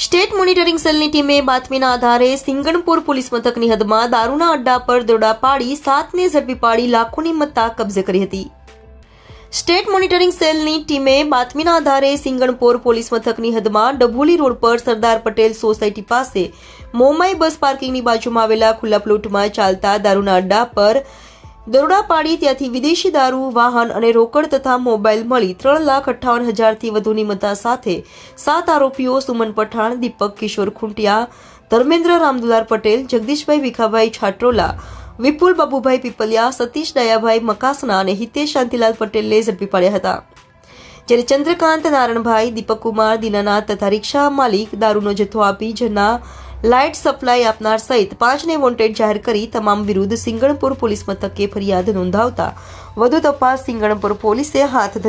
State monitoring સેલની ટીમે બાતમીના આધારે સિંગણપુર પોલીસ મથકની હદમાં દારૂના અડ્ડા પર દરોડા પાડી 7ને ઝડપી પાડી લાખોની મત્તા કબજે કરી હતી. સ્ટેટ મોનિટરિંગ સેલની ટીમે બાતમીના આધારે સિંગણપુર પોલીસ મથકની હદમાં ડભોલી રોડ પર સરદાર પટેલ સોસાયટી પાસે મોમાઈ બસ પાર્કિંગની બાજુમાં આવેલા ખુલ્લા પ્લોટમાં ચાલતા દારૂના અડ્ડા પર દરોડા પાડી ત્યાંથી વિદેશી દારૂ, વાહન અને રોકડ તથા મોબાઈલ મળી 3,58,000થી વધુની મત્તા સાથે 7 આરોપીઓ સુમન પઠાણ, દીપક કિશોર ખુંટિયા, ધર્મેન્દ્ર રામદુલાર પટેલ, જગદીશભાઈ વિખાભાઈ છાટ્રોલા, વિપુલ બાબુભાઈ પીપલિયા, સતીશ દયાભાઈ મકાસના અને હિતેશ શાંતિલાલ પટેલને ઝડપી પાડ્યા હતા. જ્યારે ચંદ્રકાંત નારણભાઈ, દીપકકુમાર, દીનાનાથ તથા રિક્ષા માલિક દારૂનો જથ્થો આપી જનાર, લાઇટ સપ્લાય આપનાર સહિત 5ને વોન્ટેડ જાહેર કરી તમામ વિરુદ્ધ સિંગણપુર પોલીસ મથકે ફરિયાદ નોંધાવતા વધુ તપાસ સિંગણપુર પોલીસે હાથ ધરી.